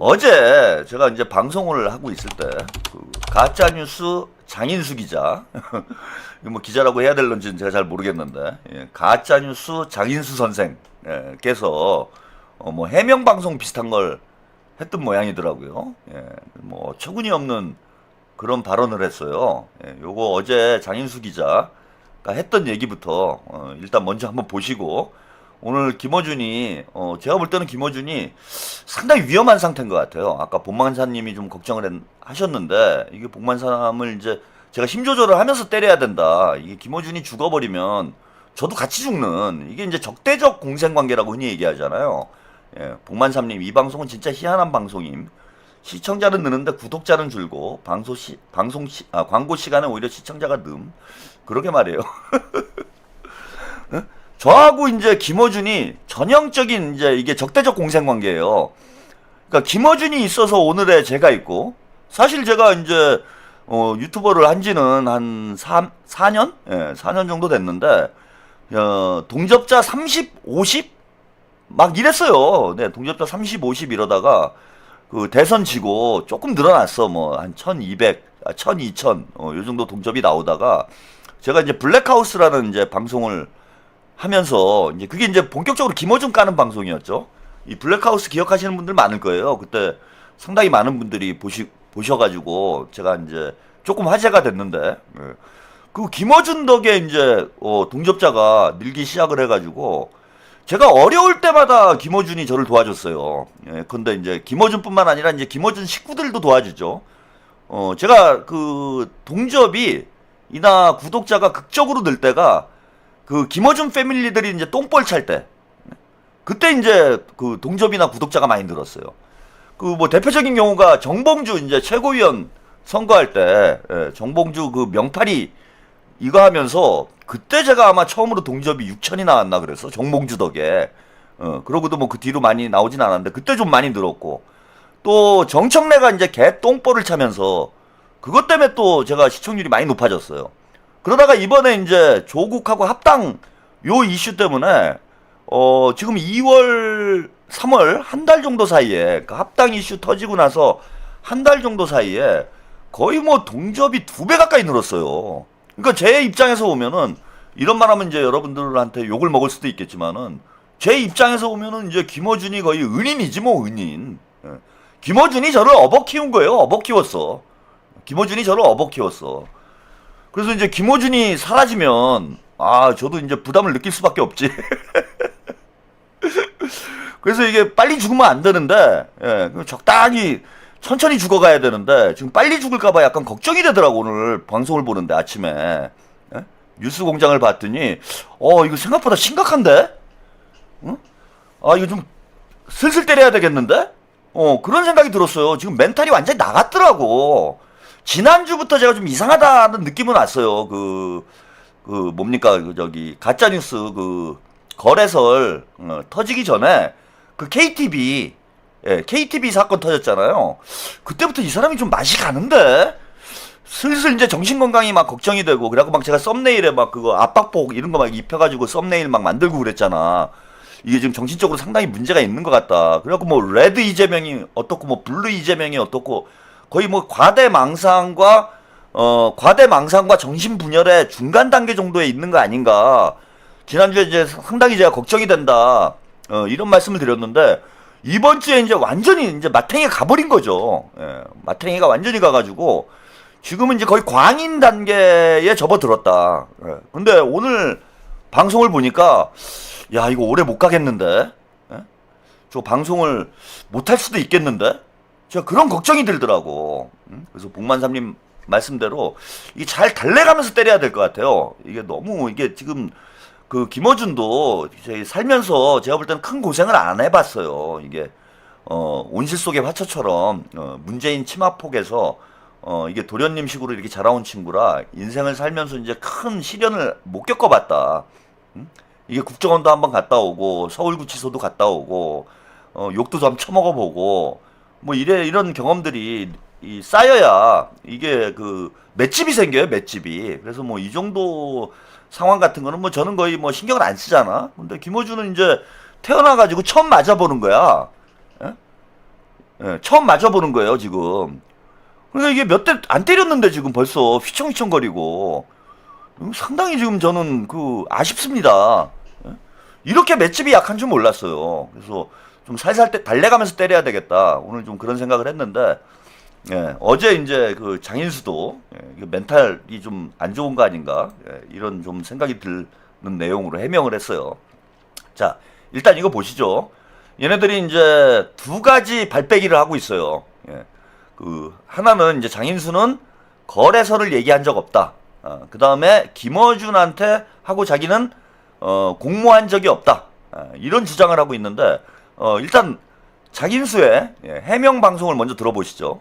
어제 제가 이제 방송을 하고 있을 때 그 가짜뉴스 장인수 기자 이거 뭐 기자라고 해야 될런지는 제가 잘 모르겠는데 가짜뉴스 장인수 선생께서 뭐 해명 방송 비슷한 걸 했던 모양이더라고요. 뭐 어처구니 없는 그런 발언을 했어요. 요거 어제 장인수 기자가 했던 얘기부터 일단 먼저 한번 보시고, 오늘 김어준이 제가 볼 때는 김어준이 상당히 위험한 상태인 것 같아요. 아까 복만사님이 좀 걱정을 하셨는데, 이게 복만사람을 이제 제가 힘 조절을 하면서 때려야 된다. 이게 김어준이 죽어버리면 저도 같이 죽는, 이게 이제 적대적 공생관계라고 흔히 얘기하잖아요. 복만삼님, 이 방송은 진짜 희한한 방송임. 시청자는 느는데 구독자는 줄고 광고 시간에 오히려 시청자가 ным. 그러게 말이에요. 저하고 이제 김어준이 전형적인 이제 이게 적대적 공생관계예요. 그러니까 김어준이 있어서 오늘의 제가 있고, 사실 제가 이제 유튜버를 한지는 한 4년? 4년 정도 됐는데, 동접자 30, 50? 막 이랬어요. 네, 동접자 30, 50 이러다가 그 대선 지고 조금 늘어났어. 뭐 한 1200, 1000, 2000 요 정도 동접이 나오다가, 제가 이제 블랙하우스라는 이제 방송을 하면서 이제 그게 이제 본격적으로 김어준 까는 방송이었죠. 이 블랙하우스 기억하시는 분들 많을 거예요. 그때 상당히 많은 분들이 보셔가지고 제가 이제 조금 화제가 됐는데, 그 김어준 덕에 이제 동접자가 늘기 시작을 해가지고, 제가 어려울 때마다 김어준이 저를 도와줬어요. 근데 이제 김어준뿐만 아니라 이제 김어준 식구들도 도와주죠. 제가 그 동접이 이나 구독자가 극적으로 늘 때가 그 김어준 패밀리들이 이제 똥볼 찰 때, 그때 이제 그 동접이나 구독자가 많이 늘었어요. 그 뭐 대표적인 경우가 정봉주 이제 최고위원 선거할 때, 정봉주 그 명탈이 이거 하면서 그때 제가 아마 처음으로 동접이 6천이 나왔나 그래서 정봉주 덕에. 그러고도 뭐 그 뒤로 많이 나오진 않았는데 그때 좀 많이 늘었고, 또 정청래가 이제 개 똥볼을 차면서 그것 때문에 또 제가 시청률이 많이 높아졌어요. 그러다가 이번에 이제 조국하고 합당 요 이슈 때문에 지금 2월, 3월 한 달 정도 사이에 그 합당 이슈 터지고 나서 한 달 정도 사이에 거의 뭐 동접이 2배 가까이 늘었어요. 그러니까 제 입장에서 보면은, 이런 말 하면 이제 여러분들한테 욕을 먹을 수도 있겠지만은, 제 입장에서 보면은 이제 김어준이 거의 은인이지 뭐, 은인. 김어준이 저를 업어 키운 거예요. 업어 키웠어. 김어준이 저를 업어 키웠어. 그래서 이제 김어준이 사라지면 저도 이제 부담을 느낄 수밖에 없지. 그래서 이게 빨리 죽으면 안 되는데, 적당히 천천히 죽어가야 되는데, 지금 빨리 죽을까봐 약간 걱정이 되더라고. 오늘 방송을 보는데 아침에 뉴스 공장을 봤더니 이거 생각보다 심각한데? 이거 좀 슬슬 때려야 되겠는데? 그런 생각이 들었어요. 지금 멘탈이 완전히 나갔더라고. 지난주부터 제가 좀 이상하다는 느낌은 왔어요. 뭡니까, 저기 가짜뉴스 그 거래설 터지기 전에 그 KTV 사건 터졌잖아요. 그때부터 이 사람이 좀 맛이 가는데, 슬슬 이제 정신건강이 막 걱정이 되고, 그래갖고 막 제가 썸네일에 막 그거 압박복 이런 거 막 입혀가지고 썸네일 막 만들고 그랬잖아. 이게 지금 정신적으로 상당히 문제가 있는 것 같다. 그래갖고 뭐 레드 이재명이 어떻고 뭐 블루 이재명이 어떻고, 거의 뭐 과대망상과 정신분열의 중간 단계 정도에 있는 거 아닌가. 지난주에 이제 상당히 제가 걱정이 된다. 이런 말씀을 드렸는데, 이번 주에 이제 완전히 이제 마탱이가 가버린 거죠. 마탱이가 완전히 가가지고 지금은 이제 거의 광인 단계에 접어들었다. 근데 오늘 방송을 보니까, 야, 이거 오래 못 가겠는데? 저 방송을 못 할 수도 있겠는데? 제가 그런 걱정이 들더라고. 그래서 복만삼님 말씀대로 이게 잘 달래가면서 때려야 될 것 같아요. 이게 너무, 이게 지금 그 김어준도 살면서 제가 볼 때는 큰 고생을 안 해봤어요. 이게 온실 속의 화초처럼 문재인 치마폭에서 이게 도련님식으로 이렇게 자라온 친구라 인생을 살면서 이제 큰 시련을 못 겪어봤다. 이게 국정원도 한번 갔다 오고 서울구치소도 갔다 오고 욕도 좀 처먹어보고 뭐 이런 경험들이 쌓여야 이게 그 맷집이 생겨요. 맷집이. 그래서 뭐 이 정도 상황 같은 거는 뭐 저는 거의 뭐 신경을 안 쓰잖아. 근데 김어준은 이제 태어나가지고 처음 맞아보는 거야. 예, 처음 맞아보는 거예요, 지금. 그러니까 이게 몇 대 안 때렸는데 지금 벌써 휘청휘청거리고. 상당히 지금 저는 아쉽습니다. 예? 이렇게 맷집이 약한 줄 몰랐어요. 그래서 좀 살살 달래가면서 때려야 되겠다. 오늘 좀 그런 생각을 했는데, 예, 어제 이제 장인수도 이게 멘탈이 좀 안 좋은 거 아닌가, 예, 이런 좀 생각이 드는 내용으로 해명을 했어요. 자, 일단 이거 보시죠. 얘네들이 이제 두 가지 발빼기를 하고 있어요. 예, 하나는 이제 장인수는 거래서를 얘기한 적 없다. 그 다음에 김어준한테 하고 자기는 공모한 적이 없다. 이런 주장을 하고 있는데, 일단 장인수의 해명 방송을 먼저 들어보시죠.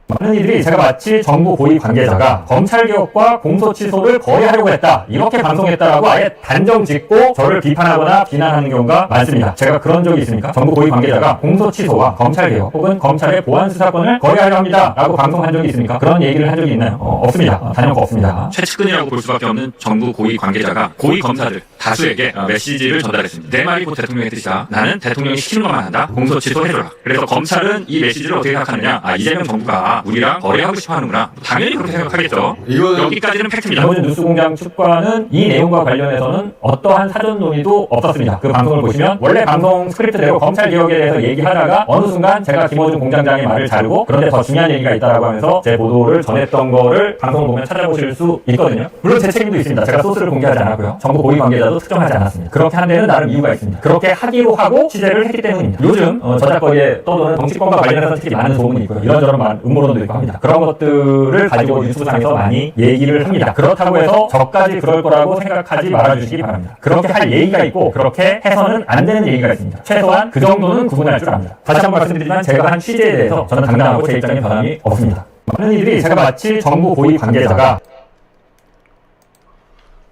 많은 이들이 제가 마치 정부 고위 관계자가 검찰개혁과 공소취소를 거래하려고 했다, 이렇게 방송했다라고 아예 단정 짓고 저를 비판하거나 비난하는 경우가 많습니다. 제가 그런 적이 있습니까? 정부 고위 관계자가 공소취소와 검찰개혁 혹은 검찰의 보안수사권을 거래하려 합니다 라고 방송한 적이 있습니까? 그런 얘기를 한 적이 있나요? 없습니다. 단연코 없습니다. 최측근이라고 볼 수밖에 없는 정부 고위 관계자가 고위 검사들 다수에게 메시지를 전달했습니다. 내 말이 곧 대통령의 뜻이다. 나는 대통령이 시키는 것만 한다. 공소취소 해줘라. 그래서 검찰은 이 메시지를 어떻게 생각하느냐. 이재명 정부가 우리랑 거래하고 싶어 하는구나. 당연히 그렇게 생각하겠죠. 여기까지는 팩트입니다. 김어준 뉴스공장 측과는 이 내용과 관련해서는 어떠한 사전 논의도 없었습니다. 그 방송을 보시면 원래 방송 스크립트대로 검찰개혁에 대해서 얘기하다가 어느 순간 제가 김어준 공장장의 말을 자르고 그런데 더 중요한 얘기가 있다라고 하면서 제 보도를 전했던 거를 방송을 보면 찾아보실 수 있거든요. 물론 제 책임도 있습니다. 제가 소스를 공개하지 않았고요. 정부 고위 관계자도 특정하지 않았습니다. 그렇게 한 데는 나름 이유가 있습니다. 그렇게 하기로 하고 취재를 했기 때문입니다. 요즘 저작거리에 떠도는 정치권과 관련해서 특히 많은 소문이 있고요. 이런저런 음모론도 있고 합니다. 그런 것들을 가지고 유튜브상에서 많이 얘기를 합니다. 그렇다고 해서 저까지 그럴 거라고 생각하지 말아주시기 바랍니다. 그렇게 할 예의가 있고 그렇게 해서는 안 되는 얘기가 있습니다. 최소한 그 정도는 구분할 줄 압니다. 다시 한번 말씀드리지만 제가 한 취재에 대해서 저는 당당하고 제 입장에 변함이 없습니다. 많은 이들이 제가 마치 정부 고위 관계자가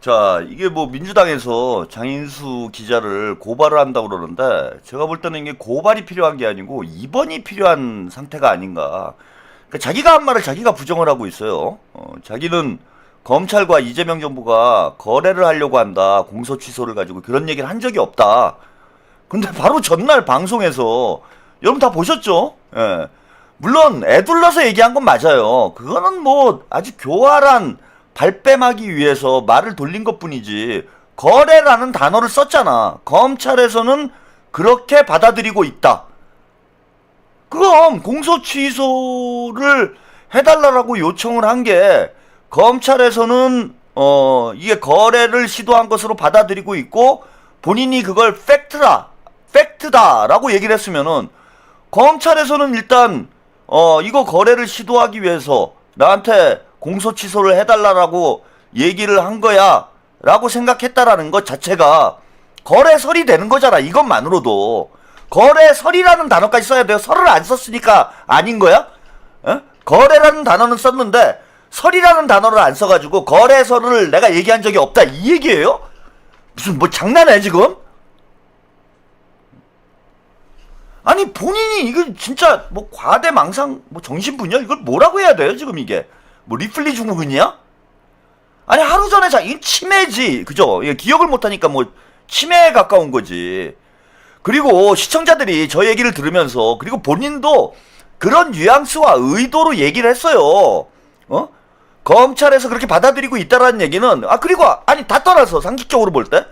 자, 이게 뭐 민주당에서 장인수 기자를 고발을 한다고 그러는데 제가 볼 때는 이게 고발이 필요한 게 아니고 입원이 필요한 상태가 아닌가. 그러니까 자기가 한 말을 자기가 부정을 하고 있어요. 자기는 검찰과 이재명 정부가 거래를 하려고 한다. 공소 취소를 가지고 그런 얘기를 한 적이 없다. 근데 바로 전날 방송에서 여러분 다 보셨죠? 예. 물론 애둘러서 얘기한 건 맞아요. 그거는 뭐 아주 교활한 발뺌하기 위해서 말을 돌린 것뿐이지 거래라는 단어를 썼잖아. 검찰에서는 그렇게 받아들이고 있다. 그럼 공소 취소를 해달라고 요청을 한 게 검찰에서는 이게 거래를 시도한 것으로 받아들이고 있고 본인이 그걸 팩트다라고 얘기를 했으면은 검찰에서는 일단 이거 거래를 시도하기 위해서 나한테 공소 취소를 해달라고 얘기를 한 거야 라고 생각했다라는 것 자체가 거래설이 되는 거잖아. 이것만으로도 거래설이라는 단어까지 써야 돼요. 설을 안 썼으니까 아닌 거야? 에? 거래라는 단어는 썼는데 설이라는 단어를 안 써가지고 거래설을 내가 얘기한 적이 없다 이 얘기예요? 무슨 뭐 장난해 지금? 아니 본인이 이거 진짜 뭐 과대망상 뭐 정신분열 이걸 뭐라고 해야 돼요 지금 이게? 뭐 리플리 증후군이야? 아니 하루 전에 이 치매지 그죠? 기억을 못하니까 뭐 치매에 가까운 거지. 그리고 시청자들이 저 얘기를 들으면서 그리고 본인도 그런 뉘앙스와 의도로 얘기를 했어요. 검찰에서 그렇게 받아들이고 있다라는 얘기는 그리고 아니 다 떠나서 상식적으로 볼 때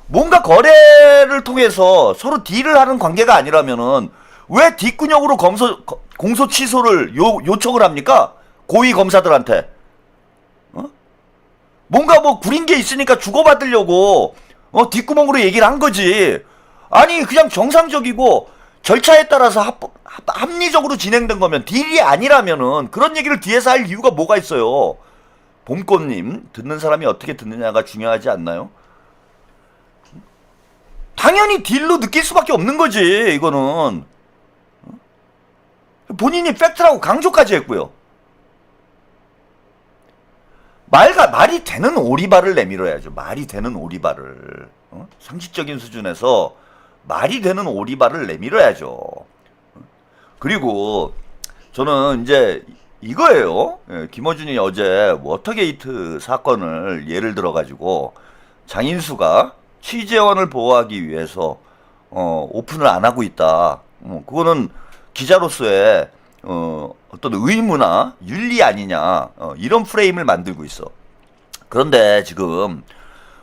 뭔가 거래를 통해서 서로 딜을 하는 관계가 아니라면은 왜 뒷근육으로 공소 취소를 요청을 합니까? 고위 검사들한테 뭔가 뭐 구린 게 있으니까 주고받으려고 뒷구멍으로 얘기를 한 거지. 아니 그냥 정상적이고 절차에 따라서 합리적으로 진행된 거면 딜이 아니라면은 그런 얘기를 뒤에서 할 이유가 뭐가 있어요. 봄꽃님 듣는 사람이 어떻게 듣느냐가 중요하지 않나요? 당연히 딜로 느낄 수밖에 없는 거지. 이거는 본인이 팩트라고 강조까지 했고요. 말이 되는 오리발을 내밀어야죠. 말이 되는 오리발을 상식적인 수준에서 말이 되는 오리발을 내밀어야죠. 그리고 저는 이제 이거예요. 김어준이 어제 워터게이트 사건을 예를 들어가지고 장인수가 취재원을 보호하기 위해서 오픈을 안 하고 있다. 그거는 기자로서의 어떤 의무나 윤리 아니냐 이런 프레임을 만들고 있어. 그런데 지금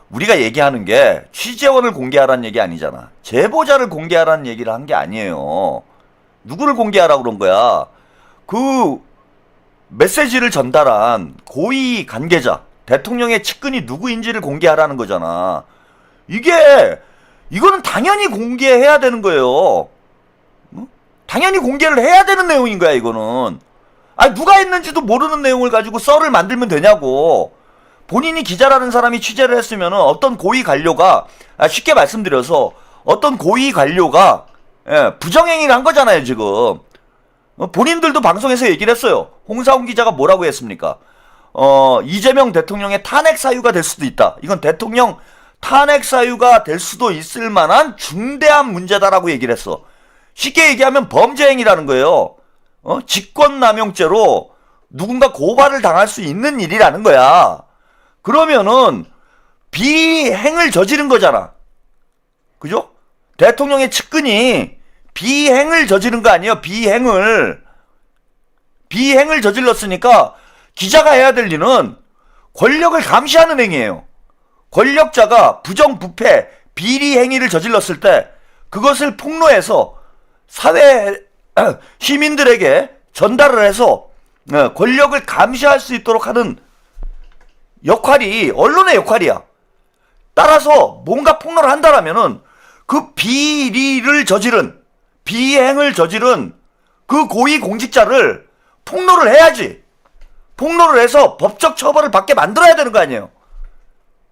우리가 얘기하는 게 취재원을 공개하라는 얘기 아니잖아. 제보자를 공개하라는 얘기를 한 게 아니에요. 누구를 공개하라고 그런 거야? 그 메시지를 전달한 고위 관계자, 대통령의 측근이 누구인지를 공개하라는 거잖아. 이거는 당연히 공개해야 되는 거예요. 당연히 공개를 해야 되는 내용인 거야, 이거는. 아니, 누가 했는지도 모르는 내용을 가지고 썰을 만들면 되냐고. 본인이 기자라는 사람이 취재를 했으면 어떤 고위 관료가, 쉽게 말씀드려서 어떤 고위 관료가 부정행위를 한 거잖아요, 지금. 본인들도 방송에서 얘기를 했어요. 홍사훈 기자가 뭐라고 했습니까? 이재명 대통령의 탄핵 사유가 될 수도 있다. 이건 대통령 탄핵 사유가 될 수도 있을 만한 중대한 문제다라고 얘기를 했어. 쉽게 얘기하면 범죄 행위라는 거예요. 직권남용죄로 누군가 고발을 당할 수 있는 일이라는 거야. 그러면은 비행을 저지른 거잖아. 그죠? 대통령의 측근이 비행을 저지른 거 아니에요? 비행을 저질렀으니까 기자가 해야 될 일은 권력을 감시하는 행위예요. 권력자가 부정부패, 비리 행위를 저질렀을 때 그것을 폭로해서 사회 시민들에게 전달을 해서 권력을 감시할 수 있도록 하는 역할이 언론의 역할이야. 따라서 뭔가 폭로를 한다라면은 그 비리를 저지른, 비행을 저지른 그 고위 공직자를 폭로를 해야지. 폭로를 해서 법적 처벌을 받게 만들어야 되는 거 아니에요.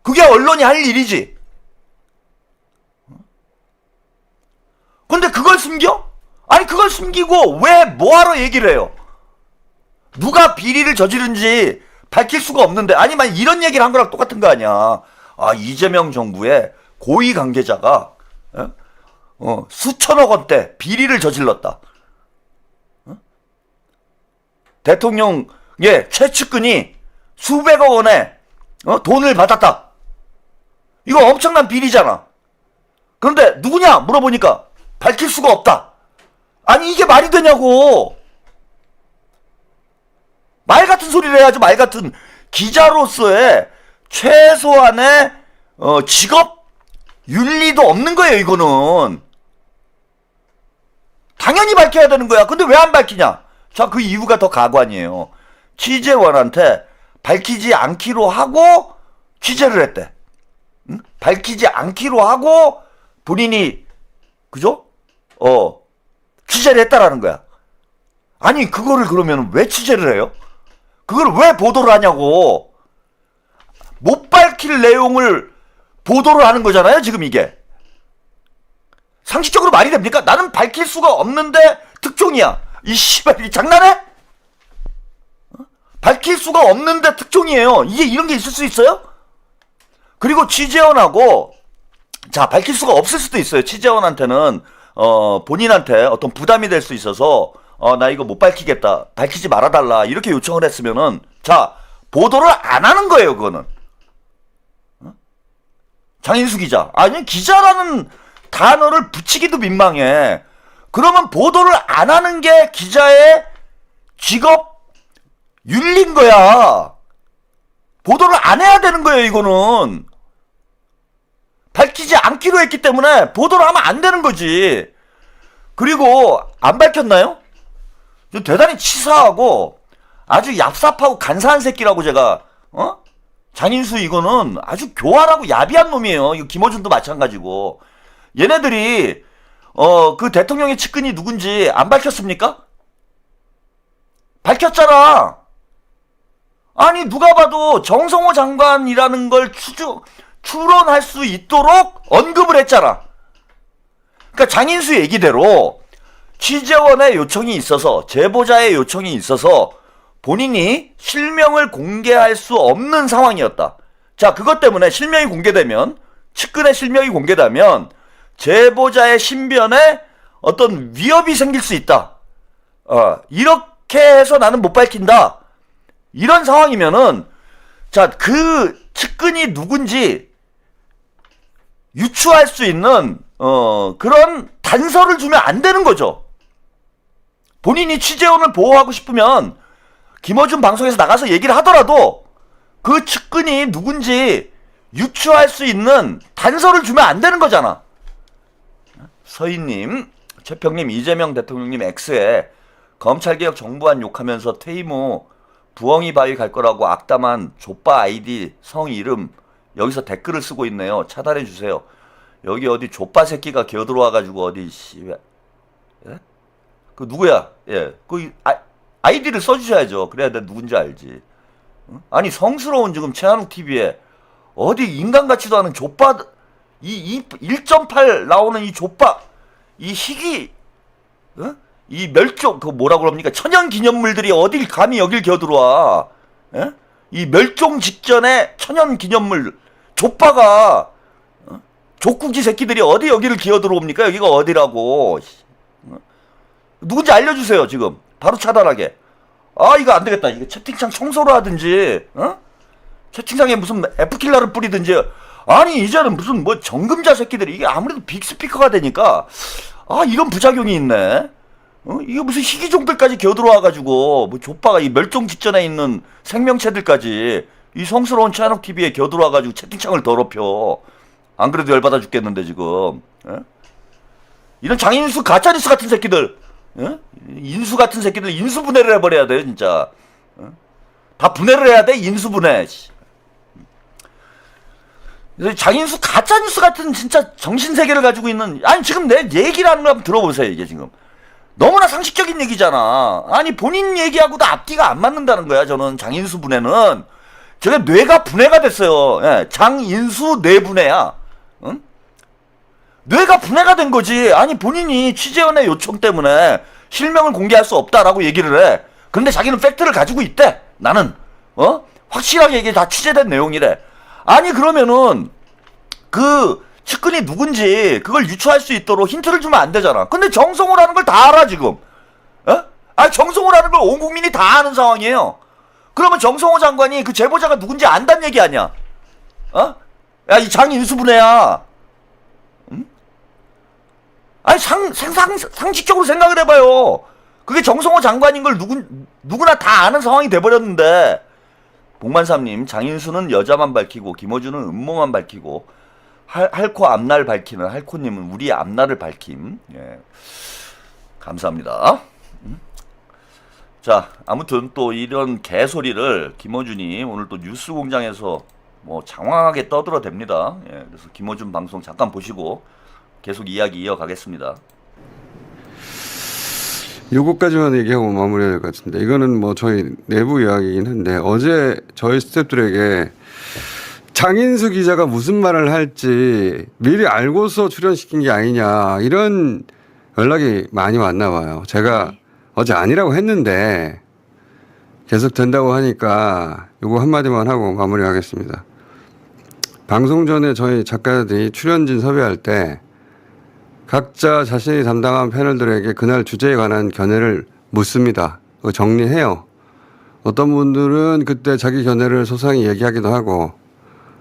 그게 언론이 할 일이지. 근데 그걸 숨겨? 아니, 그걸 숨기고 왜 뭐하러 얘기를 해요? 누가 비리를 저지른지 밝힐 수가 없는데, 아니면 이런 얘기를 한 거랑 똑같은 거 아니야. 이재명 정부의 고위 관계자가 수천억 원대 비리를 저질렀다. 대통령의 최측근이 수백억 원의 돈을 받았다. 이거 엄청난 비리잖아. 그런데 누구냐 물어보니까 밝힐 수가 없다. 아니, 이게 말이 되냐고. 말 같은 소리를 해야지. 말 같은. 기자로서의 최소한의 직업 윤리도 없는 거예요, 이거는. 당연히 밝혀야 되는 거야. 근데 왜 안 밝히냐? 자, 그 이유가 더 가관이에요. 취재원한테 밝히지 않기로 하고 취재를 했대. 응? 밝히지 않기로 하고 본인이, 그죠? 취재를 했다라는 거야. 아니, 그거를 그러면 왜 취재를 해요? 그걸 왜 보도를 하냐고. 못 밝힐 내용을 보도를 하는 거잖아요, 지금 이게. 상식적으로 말이 됩니까? 나는 밝힐 수가 없는데 특종이야. 이 씨발, 이게 장난해? 밝힐 수가 없는데 특종이에요. 이게 이런 게 있을 수 있어요? 그리고 취재원하고, 자, 밝힐 수가 없을 수도 있어요. 취재원한테는 본인한테 어떤 부담이 될 수 있어서 나 이거 못 밝히겠다, 밝히지 말아달라, 이렇게 요청을 했으면은, 자, 보도를 안 하는 거예요, 그거는. 장인수 기자. 아니, 기자라는 단어를 붙이기도 민망해. 그러면 보도를 안 하는 게 기자의 직업 윤리인 거야. 보도를 안 해야 되는 거예요, 이거는. 밝히지 않기로 했기 때문에 보도를 하면 안 되는 거지. 그리고 안 밝혔나요? 대단히 치사하고 아주 얍삽하고 간사한 새끼라고 제가, 장인수 이거는 아주 교활하고 야비한 놈이에요. 이거 김어준도 마찬가지고. 얘네들이 그 대통령의 측근이 누군지 안 밝혔습니까? 밝혔잖아. 아니, 누가 봐도 정성호 장관이라는 걸 추론할 수 있도록 언급을 했잖아. 그러니까 장인수 얘기대로 취재원의 요청이 있어서, 제보자의 요청이 있어서 본인이 실명을 공개할 수 없는 상황이었다. 자, 그것 때문에 실명이 공개되면, 측근의 실명이 공개되면 제보자의 신변에 어떤 위협이 생길 수 있다. 이렇게 해서 나는 못 밝힌다. 이런 상황이면은, 자, 그 측근이 누군지 유추할 수 있는 그런 단서를 주면 안 되는 거죠. 본인이 취재원을 보호하고 싶으면 김어준 방송에서 나가서 얘기를 하더라도 그 측근이 누군지 유추할 수 있는 단서를 주면 안 되는 거잖아. 서희님, 최평님, 이재명 대통령님 X에 검찰개혁 정부안 욕하면서 퇴임 후 부엉이 바위 갈 거라고 악담한 족바 아이디 성 이름 여기서 댓글을 쓰고 있네요. 차단해 주세요. 여기 어디 족바 새끼가 기어들어와가지고 어디 예? 그 누구야? 예, 그 아이디를 써주셔야죠. 그래야 내 누군지 알지. 응? 아니 성스러운 지금 최한욱 TV에 어디 인간 같지도 않은 족바 이 1.8 나오는 이 족바 이 희귀 어? 이 멸종 그 뭐라 그럽니까 천연 기념물들이 어딜 감히 여길 기어들어와? 예? 이 멸종 직전에 천연 기념물 족바가 족구기 새끼들이 어디 여기를 기어들어옵니까? 여기가 어디라고? 누군지 알려주세요 지금 바로 차단하게. 아 이거 안 되겠다. 이거 채팅창 청소를 하든지, 어? 채팅창에 무슨 F킬러를 뿌리든지. 아니 이제는 무슨 뭐 정금자 새끼들이 이게 아무래도 빅스피커가 되니까 아 이건 부작용이 있네. 어? 이게 무슨 희귀종들까지 기어들어와가지고 뭐 족바가 이 멸종 직전에 있는 생명체들까지 이 성스러운 최한욱 TV에 기어들어와가지고 채팅창을 더럽혀. 안 그래도 열받아 죽겠는데 지금. 예? 이런 장인수 가짜뉴스 같은 새끼들, 예? 인수 같은 새끼들 인수분해를 해버려야 돼 진짜. 예? 다 분해를 해야 돼 인수분해. 장인수 가짜뉴스 같은 진짜 정신세계를 가지고 있는. 아니 지금 내 얘기를 하는 거 한번 들어보세요. 이게 지금 너무나 상식적인 얘기잖아. 아니 본인 얘기하고도 앞뒤가 안 맞는다는 거야. 저는 장인수 분해는 제가 뇌가 분해가 됐어요. 예, 장인수 뇌분해야. 응? 뇌가 분해가 된 거지. 아니 본인이 취재원의 요청 때문에 실명을 공개할 수 없다라고 얘기를 해. 근데 자기는 팩트를 가지고 있대. 나는 확실하게 이게 다 취재된 내용이래. 아니 그러면은 그 측근이 누군지 그걸 유추할 수 있도록 힌트를 주면 안 되잖아. 근데 정성호라는 걸 다 알아 지금. 아니 정성호라는 걸 온 국민이 다 아는 상황이에요. 그러면 정성호 장관이 그 제보자가 누군지 안단 얘기 아니야? 야, 이 장인수분해야. 응? 아니, 상식적으로 생각을 해봐요. 그게 정성호 장관인 걸 누구나 다 아는 상황이 돼버렸는데. 복만삼님, 장인수는 여자만 밝히고, 김어준은 음모만 밝히고, 할코 앞날 밝히는 할코님은 우리의 앞날을 밝힘. 예. 감사합니다. 자, 아무튼 또 이런 개소리를 김어준이 오늘 또 뉴스공장에서 뭐 장황하게 떠들어댑니다. 예, 그래서 김어준 방송 잠깐 보시고 계속 이야기 이어가겠습니다. 요거까지만 얘기하고 마무리해야 될 것 같은데, 이거는 뭐 저희 내부 이야기이긴 한데, 어제 저희 스태프들에게 장인수 기자가 무슨 말을 할지 미리 알고서 출연시킨 게 아니냐 이런 연락이 많이 왔나 봐요. 제가 어제 아니라고 했는데 계속 된다고 하니까 요거 한마디만 하고 마무리하겠습니다. 방송 전에 저희 작가들이 출연진 섭외할 때 각자 자신이 담당한 패널들에게 그날 주제에 관한 견해를 묻습니다. 그거 정리해요. 어떤 분들은 그때 자기 견해를 소상히 얘기하기도 하고,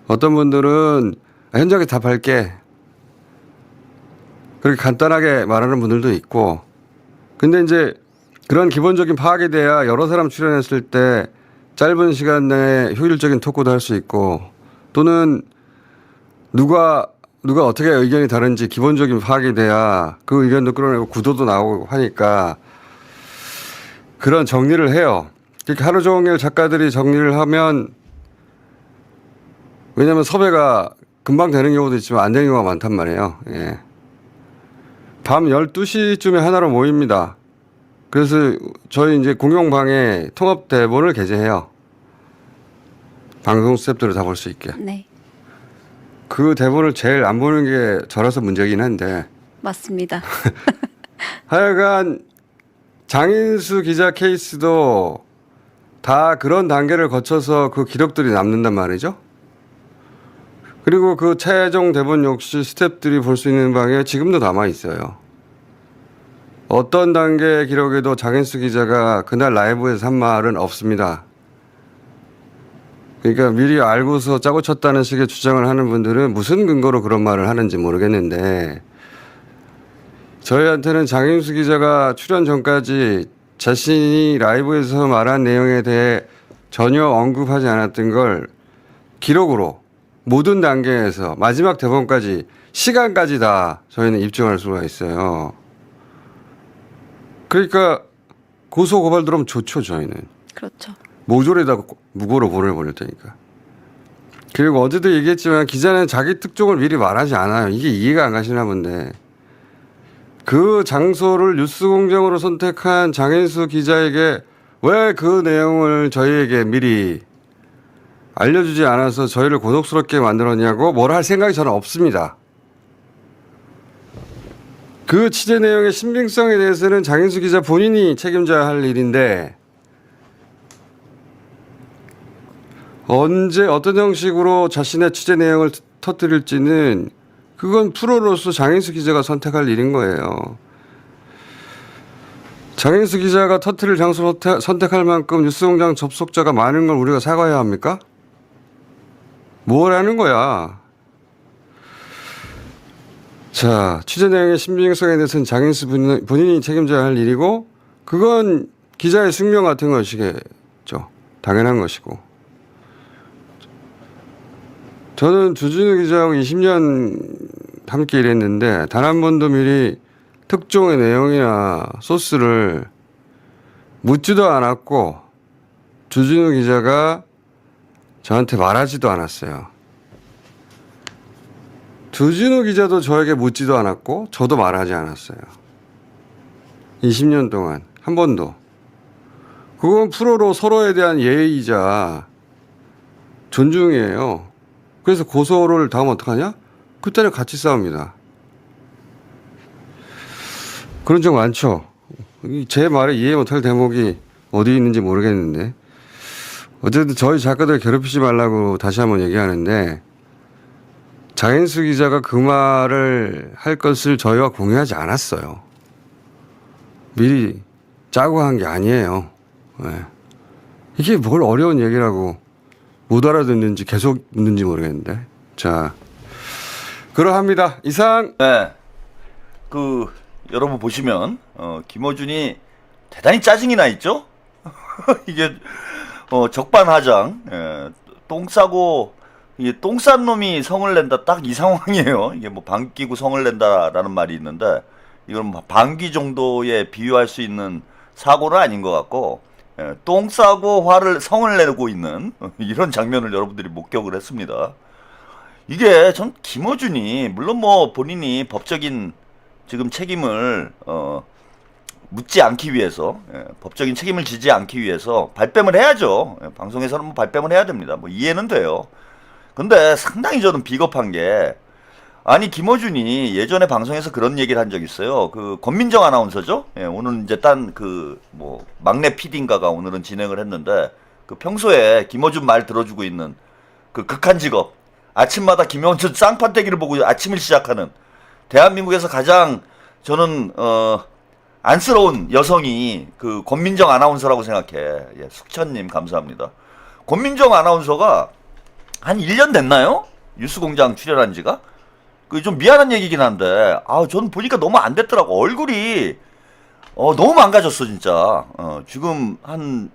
어떤 분들은 현장에 다 밝게 그렇게 간단하게 말하는 분들도 있고. 근데 이제 그런 기본적인 파악에 대해 여러 사람 출연했을 때 짧은 시간 내에 효율적인 토크도 할 수 있고, 또는 누가 어떻게 의견이 다른지 기본적인 파악이 돼야 그 의견도 끌어내고 구도도 나오고 하니까 그런 정리를 해요. 그렇게 하루 종일 작가들이 정리를 하면, 왜냐하면 섭외가 금방 되는 경우도 있지만 안 되는 경우가 많단 말이에요. 예. 밤 12시쯤에 하나로 모입니다. 그래서 저희 이제 공용방에 통합 대본을 게재해요. 방송 스태프들을 다 볼 수 있게. 네, 그 대본을 제일 안 보는 게 저라서 문제긴 한데. 맞습니다. 하여간 장인수 기자 케이스도 다 그런 단계를 거쳐서 그 기록들이 남는단 말이죠. 그리고 그 최종 대본 역시 스태프들이 볼 수 있는 방에 지금도 남아 있어요. 어떤 단계의 기록에도 장인수 기자가 그날 라이브에서 한 말은 없습니다. 그러니까 미리 알고서 짜고 쳤다는 식의 주장을 하는 분들은 무슨 근거로 그런 말을 하는지 모르겠는데, 저희한테는 장인수 기자가 출연 전까지 자신이 라이브에서 말한 내용에 대해 전혀 언급하지 않았던 걸 기록으로 모든 단계에서 마지막 대본까지 시간까지 다 저희는 입증할 수가 있어요. 그러니까 고소 고발 들어오면 좋죠, 저희는. 그렇죠. 모조리다 무고로 보내버릴 테니까. 그리고 어제도 얘기했지만 기자는 자기 특종을 미리 말하지 않아요. 이게 이해가 안 가시나 본데. 그 장소를 뉴스공장으로 선택한 장인수 기자에게 왜 그 내용을 저희에게 미리 알려주지 않아서 저희를 고독스럽게 만들었냐고 뭘 할 생각이 저는 없습니다. 그 취재 내용의 신빙성에 대해서는 장인수 기자 본인이 책임져야 할 일인데 언제 어떤 형식으로 자신의 취재 내용을 터뜨릴지는 그건 프로로서 장인수 기자가 선택할 일인 거예요. 장인수 기자가 터뜨릴 장소를 선택할 만큼 뉴스공장 접속자가 많은 걸 우리가 사과해야 합니까? 뭘 하는 거야? 자, 취재 내용의 신빙성에 대해서는 장인수 본인이 책임져야 할 일이고 그건 기자의 숙명 같은 것이겠죠. 당연한 것이고. 저는 주진우 기자하고 20년 함께 일했는데 단 한 번도 미리 특종의 내용이나 소스를 묻지도 않았고 주진우 기자가 저한테 말하지도 않았어요. 주진우 기자도 저에게 묻지도 않았고 저도 말하지 않았어요. 20년 동안 한 번도. 그건 프로로 서로에 대한 예의이자 존중이에요. 그래서 고소를 당하면 어떡하냐? 그때는 같이 싸웁니다. 그런 적 많죠. 제 말에 이해 못할 대목이 어디 있는지 모르겠는데 어쨌든 저희 작가들 괴롭히지 말라고 다시 한번 얘기하는데 장인수 기자가 그 말을 할 것을 저희와 공유하지 않았어요. 미리 짜고 한 게 아니에요. 네. 이게 뭘 어려운 얘기라고 못 알아듣는지 계속 묻는지 모르겠는데. 자, 그러합니다. 이상. 네. 여러분 보시면 김어준이 대단히 짜증이 나 있죠? 이게 적반하장. 똥 싸고 이게 똥 싼 놈이 성을 낸다, 딱 이 상황이에요. 이게 뭐 방귀 끼고 성을 낸다라는 말이 있는데 이건 방귀 정도에 비유할 수 있는 사고는 아닌 것 같고 똥 싸고 성을 내고 있는 이런 장면을 여러분들이 목격을 했습니다. 이게 전 김어준이 물론 뭐 본인이 법적인 지금 책임을 묻지 않기 위해서 법적인 책임을 지지 않기 위해서 발뺌을 해야죠. 방송에서는 뭐 발뺌을 해야 됩니다. 뭐 이해는 돼요. 근데 상당히 저는 비겁한 게 아니 김어준이 예전에 방송에서 그런 얘기를 한 적 있어요. 그 권민정 아나운서죠. 오늘 이제 뭐 막내 PD인가가 오늘은 진행을 했는데 그 평소에 김어준 말 들어주고 있는 그 극한 직업 아침마다 김어준 쌍판대기를 보고 아침을 시작하는 대한민국에서 가장 저는 안쓰러운 여성이 그 권민정 아나운서라고 생각해. 숙천님 감사합니다. 권민정 아나운서가 한 1년 됐나요? 뉴스공장 출연한 지가? 그 좀 미안한 얘기긴 한데 저는 보니까 너무 안 됐더라고. 얼굴이 너무 망가졌어 진짜. 지금 한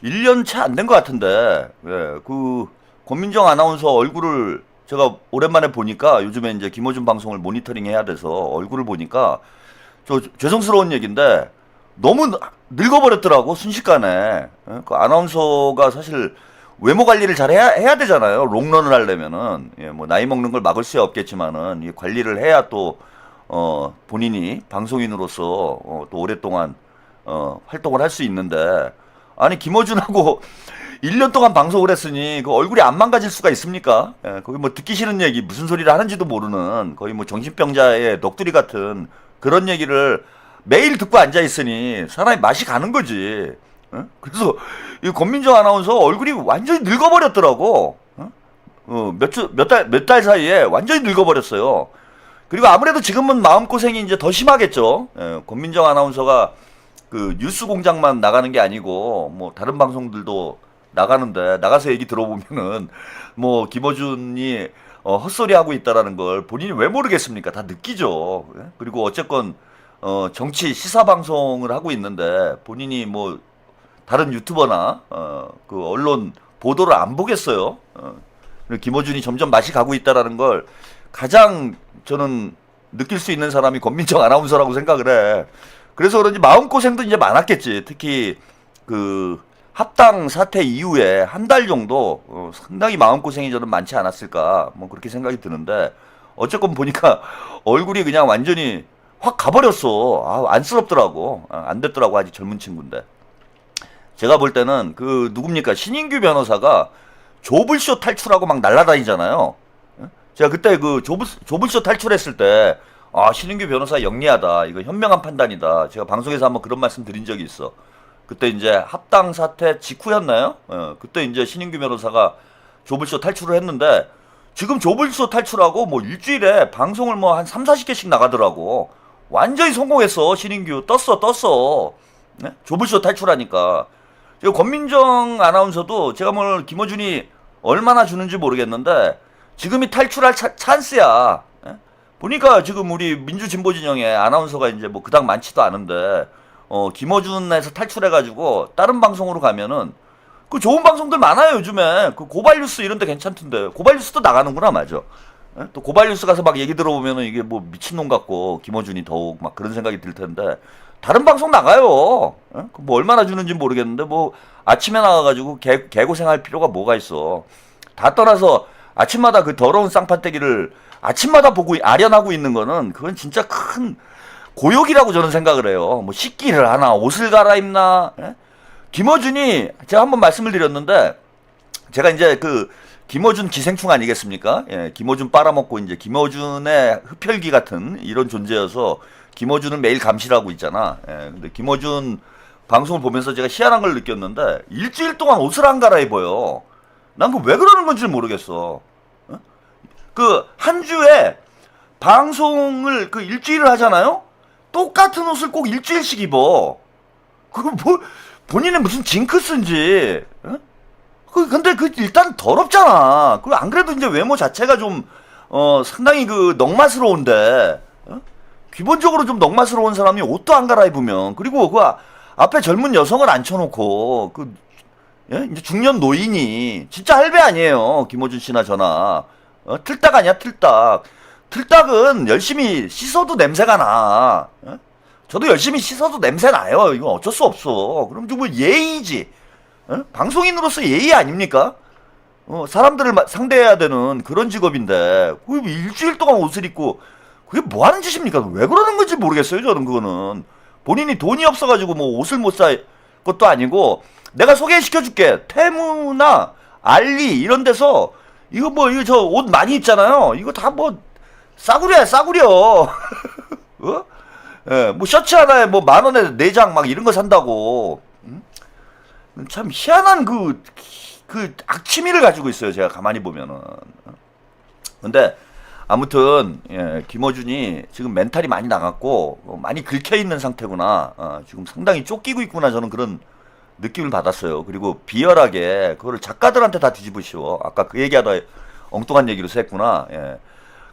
1년 채 안 된 것 같은데 그 권민정 아나운서 얼굴을 제가 오랜만에 보니까 요즘에 이제 김어준 방송을 모니터링 해야 돼서 얼굴을 보니까 죄송스러운 얘기인데 너무 늙어버렸더라고 순식간에. 그 아나운서가 사실 외모 관리를 잘 해야 되잖아요. 롱런을 하려면은 뭐 나이 먹는 걸 막을 수야 없겠지만은 이 관리를 해야 또 본인이 방송인으로서 또 오랫동안 활동을 할 수 있는데 아니 김어준하고 1년 동안 방송을 했으니 그 얼굴이 안 망가질 수가 있습니까? 거기 뭐 듣기 싫은 얘기 무슨 소리를 하는지도 모르는 거의 뭐 정신병자의 넋두리 같은 그런 얘기를 매일 듣고 앉아 있으니 사람이 맛이 가는 거지. 그래서 이 권민정 아나운서 얼굴이 완전히 늙어버렸더라고. 몇 달 사이에 완전히 늙어버렸어요. 그리고 아무래도 지금은 마음고생이 이제 더 심하겠죠. 권민정 아나운서가 그 뉴스공장만 나가는 게 아니고 뭐 다른 방송들도 나가는데 나가서 얘기 들어보면은 뭐 김어준이 헛소리 하고 있다라는 걸 본인이 왜 모르겠습니까? 다 느끼죠. 그리고 어쨌건 정치 시사 방송을 하고 있는데 본인이 뭐 다른 유튜버나 그 언론 보도를 안 보겠어요. 그리고 김어준이 점점 맛이 가고 있다라는 걸 가장 저는 느낄 수 있는 사람이 권민정 아나운서라고 생각을 해. 그래서 그런지 마음고생도 이제 많았겠지. 특히 그 합당 사태 이후에 한 달 정도 상당히 마음고생이 저는 많지 않았을까 뭐 그렇게 생각이 드는데 어쨌건 보니까 얼굴이 그냥 완전히 확 가버렸어. 아, 안쓰럽더라고. 안 됐더라고. 아직 젊은 친구인데. 제가 볼 때는 그 누굽니까 신인규 변호사가 조블쇼 탈출하고 막 날라다니잖아요. 제가 그때 그 조블쇼 탈출했을 때 아, 신인규 변호사 영리하다. 이거 현명한 판단이다. 제가 방송에서 한번 그런 말씀 드린 적이 있어. 그때 이제 합당 사태 직후였나요? 그때 이제 신인규 변호사가 조블쇼 탈출을 했는데 지금 조블쇼 탈출하고 뭐 일주일에 방송을 뭐 한 3, 40개씩 나가더라고. 완전히 성공했어. 신인규 떴어. 네? 조블쇼 탈출하니까. 권민정 아나운서도 제가 뭐 김어준이 얼마나 주는지 모르겠는데 지금이 탈출할 찬스야. 예? 보니까 지금 우리 민주진보진영에 아나운서가 이제 뭐 그닥 많지도 않은데 김어준에서 탈출해가지고 다른 방송으로 가면은 그 좋은 방송들 많아요 요즘에. 그 고발뉴스 이런데 괜찮던데. 고발뉴스도 나가는구나. 맞아. 예? 또 고발뉴스 가서 막 얘기 들어보면은 이게 뭐 미친놈 같고 김어준이 더욱 막 그런 생각이 들 텐데 다른 방송 나가요. 예? 뭐 얼마나 주는지 모르겠는데 뭐 아침에 나가가지고 개고생할 필요가 뭐가 있어. 다 떠나서 아침마다 그 더러운 쌍판떼기를 아침마다 보고 아련하고 있는 거는 그건 진짜 큰 고욕이라고 저는 생각을 해요. 뭐 씻기를 하나 옷을 갈아입나. 예? 김어준이 제가 한번 말씀을 드렸는데 제가 이제 그 김어준 기생충 아니겠습니까? 예, 김어준 빨아먹고 이제 김어준의 흡혈귀 같은 이런 존재여서 김어준은 매일 감시하고 있잖아. 예, 근데 김어준 방송을 보면서 제가 희한한 걸 느꼈는데 일주일 동안 옷을 안 갈아입어요. 난 그 왜 그러는 건지 모르겠어. 어? 그 한 주에 방송을 그 일주일을 하잖아요. 똑같은 옷을 꼭 일주일씩 입어. 그거 뭐 본인의 무슨 징크스인지. 어? 근데 그 일단 더럽잖아. 그 안 그래도 이제 외모 자체가 좀 상당히 그 넉마스러운데. 기본적으로 좀 넉마스러운 사람이 옷도 안 갈아입으면 그리고 그 앞에 젊은 여성을 앉혀놓고 그 예? 이제 중년 노인이 진짜 할배 아니에요. 김어준 씨나 저나 틀딱 아니야 틀딱. 틀딱은 열심히 씻어도 냄새가 나. 예? 저도 열심히 씻어도 냄새 나요. 이건 어쩔 수 없어. 그럼 좀 뭐 예의지. 예? 방송인으로서 예의 아닙니까? 사람들을 상대해야 되는 그런 직업인데 일주일 동안 옷을 입고 그게 뭐 하는 짓입니까? 왜 그러는 건지 모르겠어요. 저는 그거는 본인이 돈이 없어가지고 뭐 옷을 못 사 것도 아니고 내가 소개시켜줄게. 테무나 알리 이런 데서 이거 뭐 이거 저 옷 많이 입잖아요. 이거 다 뭐 싸구려야 싸구려. 어? 예, 뭐 셔츠 하나에 뭐 10,000원에 4장 막 이런 거 산다고. 참 희한한 그 악취미를 가지고 있어요. 제가 가만히 보면은. 근데 아무튼 예, 김어준이 지금 멘탈이 많이 나갔고 많이 긁혀 있는 상태구나. 지금 상당히 쫓기고 있구나. 저는 그런 느낌을 받았어요. 그리고 비열하게 그거를 작가들한테 다 뒤집으시오. 아까 그 얘기하다 엉뚱한 얘기로 했구나. 예.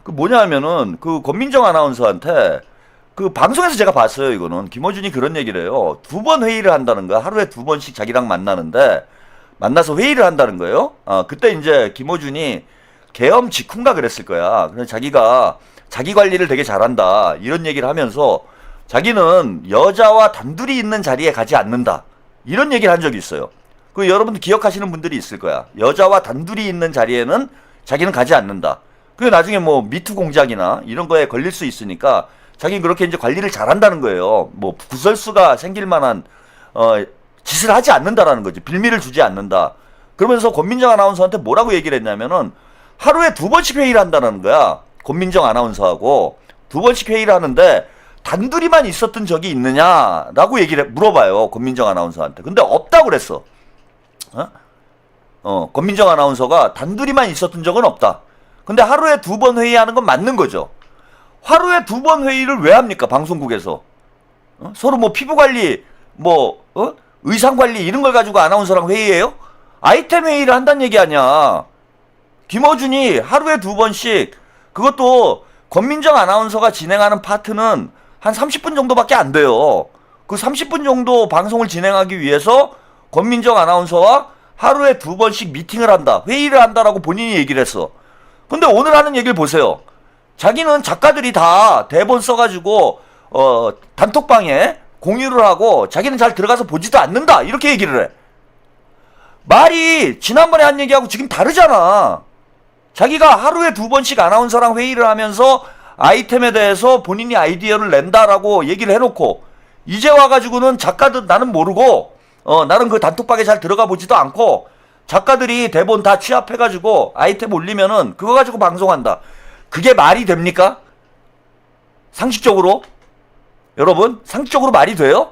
그 뭐냐면은 그 권민정 아나운서한테 그 방송에서 제가 봤어요. 이거는 김어준이 그런 얘기를 해요. 2번 회의를 한다는 거야. 하루에 2번씩 자기랑 만나는데 만나서 회의를 한다는 거예요. 그때 이제 김어준이 계엄 직후인가 그랬을 거야. 그래서 자기가 자기 관리를 되게 잘한다. 이런 얘기를 하면서 자기는 여자와 단둘이 있는 자리에 가지 않는다. 이런 얘기를 한 적이 있어요. 그 여러분들 기억하시는 분들이 있을 거야. 여자와 단둘이 있는 자리에는 자기는 가지 않는다. 그게 나중에 뭐 미투 공작이나 이런 거에 걸릴 수 있으니까 자기는 그렇게 이제 관리를 잘한다는 거예요. 뭐 구설수가 생길 만한 짓을 하지 않는다라는 거지. 빌미를 주지 않는다. 그러면서 권민정 아나운서한테 뭐라고 얘기를 했냐면은 하루에 2번씩 회의를 한다는 거야. 권민정 아나운서하고 2번씩 회의를 하는데 단둘이만 있었던 적이 있느냐라고 물어봐요. 권민정 아나운서한테. 근데 없다고 그랬어. 권민정 아나운서가 단둘이만 있었던 적은 없다. 근데 하루에 2번 회의하는 건 맞는 거죠. 하루에 2번 회의를 왜 합니까? 방송국에서. 서로 뭐 피부관리, 의상관리 이런 걸 가지고 아나운서랑 회의해요? 아이템 회의를 한다는 얘기 아니야. 김어준이 하루에 2번씩 그것도 권민정 아나운서가 진행하는 파트는 한 30분 정도밖에 안 돼요. 그 30분 정도 방송을 진행하기 위해서 권민정 아나운서와 하루에 2번씩 미팅을 한다, 회의를 한다라고 본인이 얘기를 했어. 근데 오늘 하는 얘기를 보세요. 자기는 작가들이 다 대본 써가지고 단톡방에 공유를 하고 자기는 잘 들어가서 보지도 않는다, 이렇게 얘기를 해. 말이 지난번에 한 얘기하고 지금 다르잖아. 자기가 하루에 2번씩 아나운서랑 회의를 하면서 아이템에 대해서 본인이 아이디어를 낸다라고 얘기를 해놓고, 이제 와가지고는 작가들 나는 모르고 나는 그 단톡방에 잘 들어가 보지도 않고 작가들이 대본 다 취합해가지고 아이템 올리면은 그거 가지고 방송한다. 그게 말이 됩니까? 상식적으로? 여러분, 상식적으로 말이 돼요?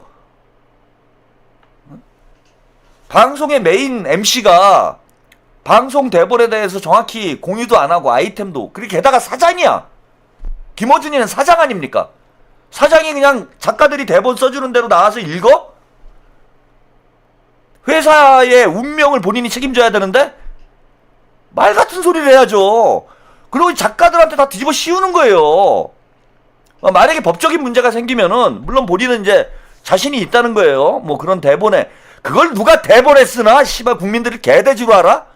방송의 메인 MC가 방송 대본에 대해서 정확히 공유도 안 하고 아이템도, 그리고 게다가 사장이야. 김어준이는 사장 아닙니까? 사장이 그냥 작가들이 대본 써주는 대로 나와서 읽어? 회사의 운명을 본인이 책임져야 되는데? 말 같은 소리를 해야죠. 그리고 작가들한테 다 뒤집어 씌우는 거예요. 만약에 법적인 문제가 생기면은, 물론 본인은 이제 자신이 있다는 거예요. 뭐 그런 대본에. 그걸 누가 대본에 쓰나? 씨발, 국민들이 개돼지로 알아?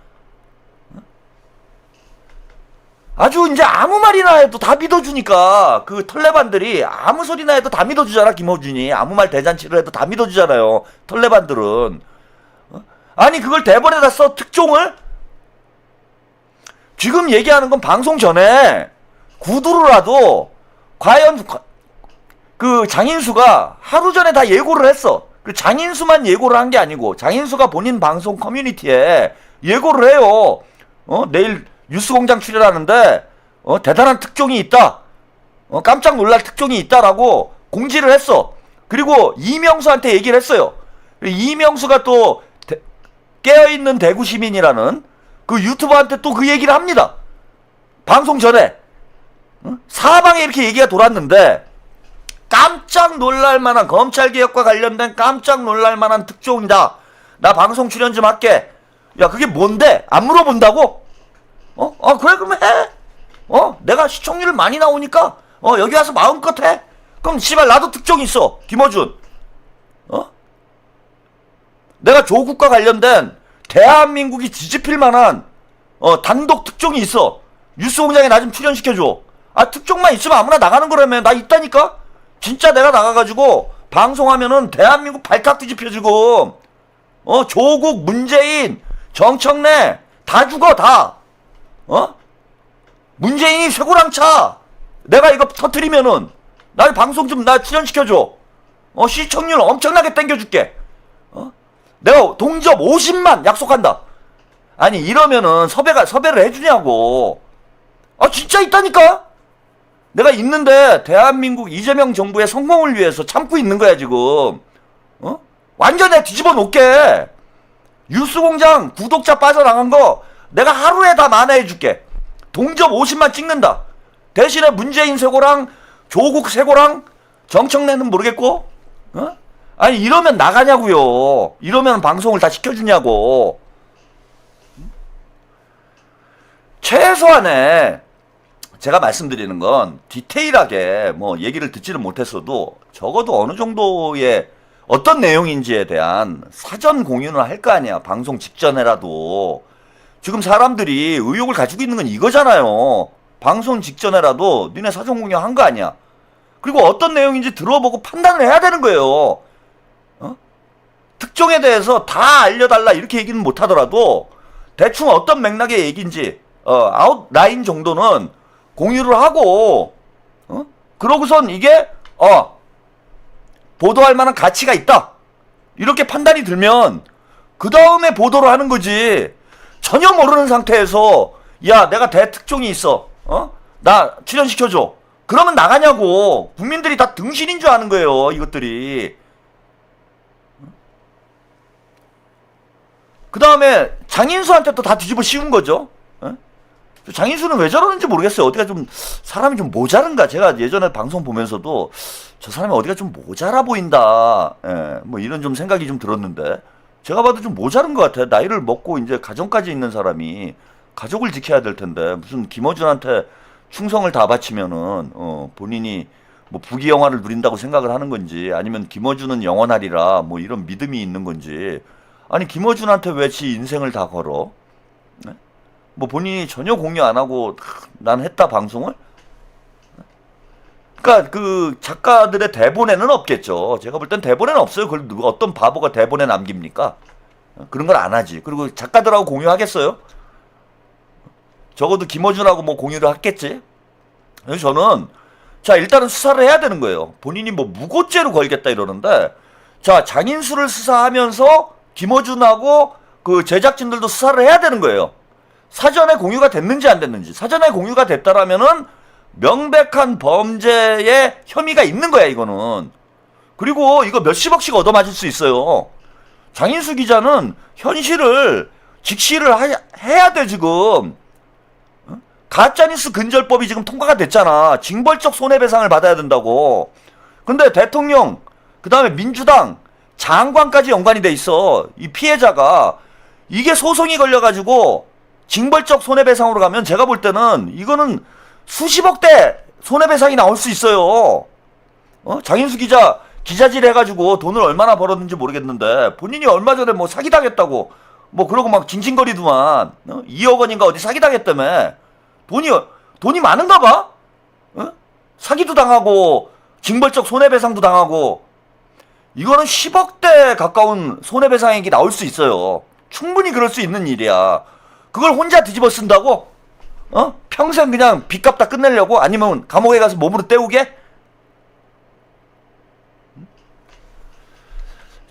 아주 이제 아무 말이나 해도 다 믿어주니까, 그 털레반들이 아무 소리나 해도 다 믿어주잖아. 김어준이 아무 말 대잔치를 해도 다 믿어주잖아요, 털레반들은. 아니 그걸 대본에다 써, 특종을? 지금 얘기하는 건 방송 전에 구두로라도 과연 그 장인수가 하루 전에 다 예고를 했어. 그 장인수만 예고를 한 게 아니고 장인수가 본인 방송 커뮤니티에 예고를 해요. 내일 뉴스공장 출연하는데 대단한 특종이 있다, 깜짝 놀랄 특종이 있다라고 공지를 했어. 그리고 이명수한테 얘기를 했어요. 이명수가 또 깨어있는 대구 시민이라는 그 유튜버한테 또 그 얘기를 합니다. 방송 전에. 사방에 이렇게 얘기가 돌았는데, 깜짝 놀랄만한, 검찰개혁과 관련된 깜짝 놀랄만한 특종이다, 나 방송 출연 좀 할게. 야, 그게 뭔데? 안 물어본다고? 그래, 그럼 해. 내가 시청률 많이 나오니까 여기 와서 마음껏 해. 그럼 씨발 나도 특종이 있어, 김어준. 내가 조국과 관련된 대한민국이 뒤집힐 만한 단독 특종이 있어. 뉴스공장에 나 좀 출연시켜줘. 특종만 있으면 아무나 나가는 거라며. 나 있다니까? 진짜 내가 나가가지고 방송하면은 대한민국 발칵 뒤집혀 지금. 조국, 문재인, 정청래 다 죽어, 다. 문재인이 쇠고랑 차. 내가 이거 터트리면은 날 방송 좀 나 출연시켜줘. 시청률 엄청나게 땡겨줄게. 내가 동접 50만 약속한다. 아니 이러면은 섭외를 해주냐고. 진짜 있다니까? 내가 있는데 대한민국 이재명 정부의 성공을 위해서 참고 있는 거야 지금. 완전 내 뒤집어 놓게. 뉴스공장 구독자 빠져나간 거 내가 하루에 다 만회해 줄게. 동접 50만 찍는다. 대신에 문재인 쇠고랑, 조국 쇠고랑, 정청래는 모르겠고, 아니 이러면 나가냐고요. 이러면 방송을 다 시켜주냐고. 최소한의 제가 말씀드리는 건 디테일하게 뭐 얘기를 듣지는 못했어도 적어도 어느 정도의 어떤 내용인지에 대한 사전 공유는 할 거 아니야, 방송 직전에라도. 지금 사람들이 의혹을 가지고 있는 건 이거잖아요. 방송 직전에라도 니네 사전 공유 한 거 아니야. 그리고 어떤 내용인지 들어보고 판단을 해야 되는 거예요. 특종에 대해서 다 알려달라 이렇게 얘기는 못하더라도 대충 어떤 맥락의 얘기인지 아웃라인 정도는 공유를 하고, 그러고선 이게 보도할 만한 가치가 있다, 이렇게 판단이 들면 그 다음에 보도를 하는 거지. 전혀 모르는 상태에서 야 내가 대특종이 있어, 나 출연시켜줘, 그러면 나가냐고. 국민들이 다 등신인 줄 아는 거예요, 이것들이. 그 다음에 장인수한테 또 다 뒤집어 씌운 거죠. 장인수는 왜 저러는지 모르겠어요. 어디가 좀 사람이 좀 모자른가. 제가 예전에 방송 보면서도 저 사람이 어디가 좀 모자라 보인다, 뭐 이런 좀 생각이 좀 들었는데, 제가 봐도 좀 모자른 것 같아요. 나이를 먹고 이제 가정까지 있는 사람이 가족을 지켜야 될 텐데 무슨 김어준한테 충성을 다 바치면은 본인이 뭐 부귀 영화를 누린다고 생각을 하는 건지 아니면 김어준은 영원하리라 뭐 이런 믿음이 있는 건지 아니 김어준한테 왜 지 인생을 다 걸어? 네? 뭐 본인이 전혀 공유 안 하고 난 했다 방송을? 그러니까 그 작가들의 대본에는 없겠죠. 제가 볼 땐 대본에는 없어요. 그걸 누가 어떤 바보가 대본에 남깁니까? 그런 걸 안 하지. 그리고 작가들하고 공유하겠어요? 적어도 김어준하고 뭐 공유를 하겠지. 그래서 저는 자 일단은 수사를 해야 되는 거예요. 본인이 뭐 무고죄로 걸겠다 이러는데 자 장인수를 수사하면서 김어준하고 그 제작진들도 수사를 해야 되는 거예요. 사전에 공유가 됐는지 안 됐는지. 사전에 공유가 됐다라면은 명백한 범죄의 혐의가 있는 거야 이거는. 그리고 이거 몇십억씩 얻어맞을 수 있어요. 장인수 기자는 현실을 직시를 해야 돼 지금. 가짜뉴스 근절법이 지금 통과가 됐잖아. 징벌적 손해배상을 받아야 된다고. 근데 대통령 그 다음에 민주당 장관까지 연관이 돼 있어. 이 피해자가 이게 소송이 걸려가지고 징벌적 손해배상으로 가면 제가 볼 때는 이거는 수십억대 손해배상이 나올 수 있어요. 장인수 기자 기자질 해가지고 돈을 얼마나 벌었는지 모르겠는데 본인이 얼마 전에 뭐 사기당했다고 뭐 그러고 막 징징거리더만 2억 원인가 어디 사기당했다며. 돈이 많은가 봐? 사기도 당하고 징벌적 손해배상도 당하고 이거는 10억대 가까운 손해배상액이 나올 수 있어요. 충분히 그럴 수 있는 일이야. 그걸 혼자 뒤집어 쓴다고? 평생 그냥 빚값 다 끝내려고? 아니면 감옥에 가서 몸으로 때우게?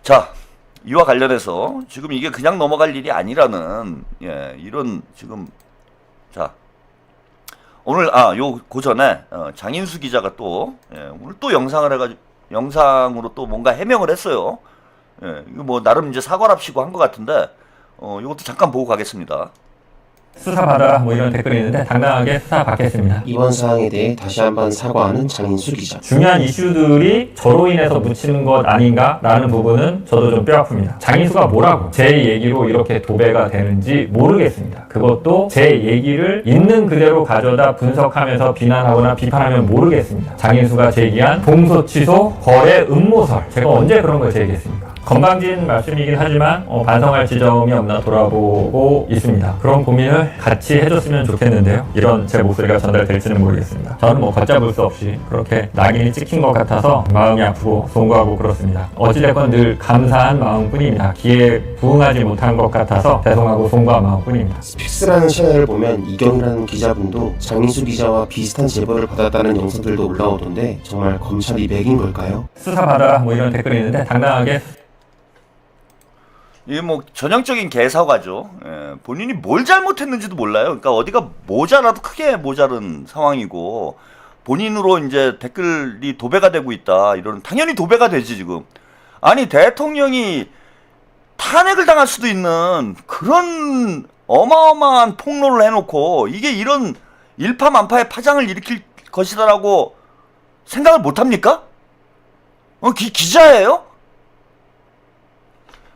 자, 이와 관련해서 지금 이게 그냥 넘어갈 일이 아니라는 이런 지금 자 오늘 요 고전에 장인수 기자가 또 오늘 또 영상을 해가지고 영상으로 또 뭔가 해명을 했어요. 이거 뭐 나름 이제 사과랍시고 한 것 같은데 이것도 잠깐 보고 가겠습니다. 수사받아라 뭐 이런 댓글이 있는데 당당하게 수사받겠습니다. 이번 사항에 대해 다시 한번 사과하는 장인수 기자. 중요한 이슈들이 저로 인해서 묻히는 것 아닌가라는 부분은 저도 좀 뼈아픕니다. 장인수가 뭐라고 제 얘기로 이렇게 도배가 되는지 모르겠습니다. 그것도 제 얘기를 있는 그대로 가져다 분석하면서 비난하거나 비판하면 모르겠습니다. 장인수가 제기한 공소 취소 거래 음모설 제가 언제 그런 걸 제기했습니까? 건방진 말씀이긴 하지만 반성할 지점이 없나 돌아보고 있습니다. 그런 고민을 같이 해줬으면 좋겠는데요. 이런 제 목소리가 전달될지는 모르겠습니다. 저는 뭐 걷잡을 수 없이 그렇게 낙인이 찍힌 것 같아서 마음이 아프고 송구하고 그렇습니다. 어찌됐건 늘 감사한 마음뿐입니다. 기회에 부응하지 못한 것 같아서 죄송하고 송구한 마음뿐입니다. 스픽스라는 채널을 보면 이경이라는 기자분도 장인수 기자와 비슷한 제보를 받았다는 영상들도 올라오던데 정말 검찰이 맥인 걸까요? 수사받아라 뭐 이런 댓글이 있는데 당당하게 이게 뭐 전형적인 개사과죠. 본인이 뭘 잘못했는지도 몰라요. 그러니까 어디가 모자라도 크게 모자른 상황이고 본인으로 이제 댓글이 도배가 되고 있다. 이런 당연히 도배가 되지 지금. 아니 대통령이 탄핵을 당할 수도 있는 그런 어마어마한 폭로를 해놓고 이게 이런 일파만파의 파장을 일으킬 것이다라고 생각을 못합니까? 기자예요?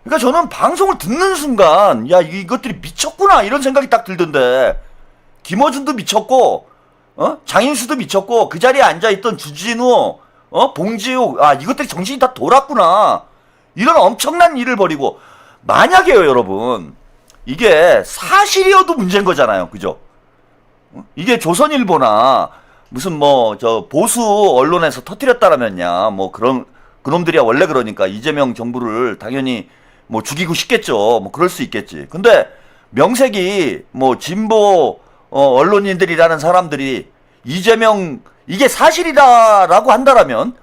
그러니까 저는 방송을 듣는 순간 야 이것들이 미쳤구나 이런 생각이 딱 들던데 김어준도 미쳤고 장인수도 미쳤고 그 자리에 앉아있던 주진우 봉지욱 이것들이 정신이 다 돌았구나 이런 엄청난 일을 벌이고 만약에요 여러분 이게 사실이어도 문제인 거잖아요 그죠? 이게 조선일보나 무슨 뭐 저 보수 언론에서 터뜨렸다라면야 뭐 그놈들이야 원래 그러니까 이재명 정부를 당연히 뭐 죽이고 싶겠죠. 뭐 그럴 수 있겠지. 근데 명색이 뭐 진보 언론인들이라는 사람들이 이재명 이게 사실이다라고 한다라면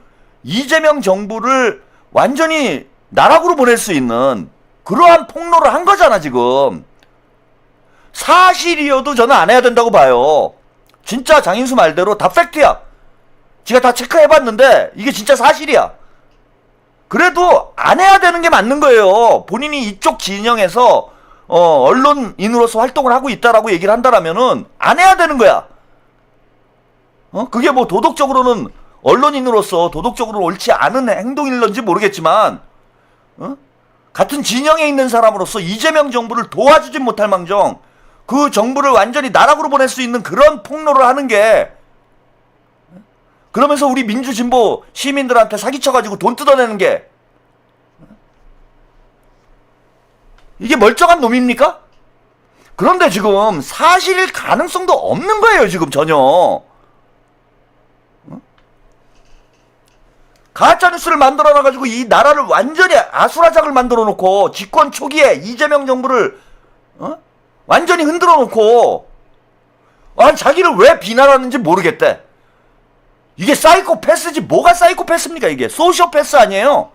이재명 정부를 완전히 나락으로 보낼 수 있는 그러한 폭로를 한 거잖아 지금. 사실이어도 저는 안 해야 된다고 봐요. 진짜 장인수 말대로 다 팩트야. 지가 다 체크해봤는데 이게 진짜 사실이야. 그래도 안 해야 되는 게 맞는 거예요. 본인이 이쪽 진영에서 언론인으로서 활동을 하고 있다라고 얘기를 한다라면은 안 해야 되는 거야. 그게 뭐 도덕적으로는 언론인으로서 도덕적으로 옳지 않은 행동일런지 모르겠지만 같은 진영에 있는 사람으로서 이재명 정부를 도와주진 못할 망정 그 정부를 완전히 나락으로 보낼 수 있는 그런 폭로를 하는 게 그러면서 우리 민주진보 시민들한테 사기쳐가지고 돈 뜯어내는 게 이게 멀쩡한 놈입니까? 그런데 지금 사실 가능성도 없는 거예요, 지금 전혀. 가짜뉴스를 만들어놔가지고 이 나라를 완전히 아수라장을 만들어놓고 집권 초기에 이재명 정부를 완전히 흔들어놓고 자기를 왜 비난하는지 모르겠대. 이게 사이코패스지 뭐가 사이코패스입니까? 이게 소시오패스 아니에요.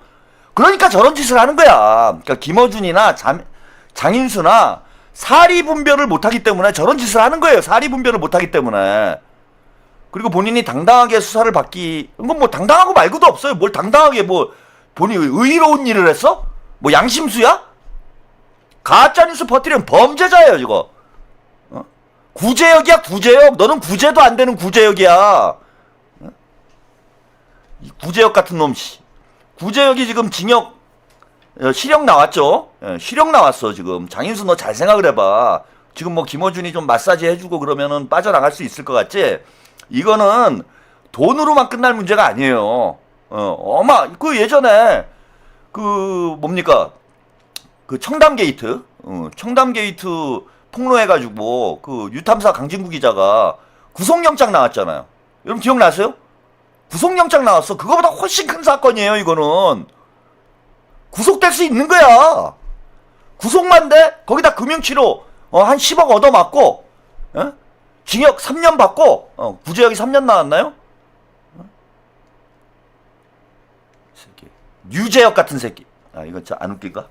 그러니까 저런 짓을 하는 거야. 그러니까 김어준이나 장인수나 사리 분별을 못하기 때문에 저런 짓을 하는 거예요. 사리 분별을 못하기 때문에. 그리고 본인이 당당하게 수사를 받기, 이건 뭐 당당하고 말고도 없어요. 뭘 당당하게 뭐 본인이 의로운 일을 했어? 뭐 양심수야? 가짜뉴스 퍼뜨리면 범죄자예요, 이거. 구제역이야, 구제역. 너는 구제도 안 되는 구제역이야. 이 구제역 같은 놈, 구제역이 지금 징역, 실형 나왔죠? 실형 나왔어, 지금. 장인수 너 잘 생각을 해봐. 지금 뭐 김어준이 좀 마사지 해주고 그러면은 빠져나갈 수 있을 것 같지? 이거는 돈으로만 끝날 문제가 아니에요. 그 예전에, 뭡니까? 그 청담 게이트, 폭로해가지고, 유탐사 강진구 기자가 구속영장 나왔잖아요. 여러분 기억나세요? 구속영장 나왔어. 그거보다 훨씬 큰 사건이에요, 이거는. 구속될 수 있는 거야. 구속만 돼? 거기다 금융치료, 한 10억 얻어맞고, 징역 3년 받고, 구제역이 3년 나왔나요? 새끼. 유재역 같은 새끼. 이거 진짜 안 웃길까?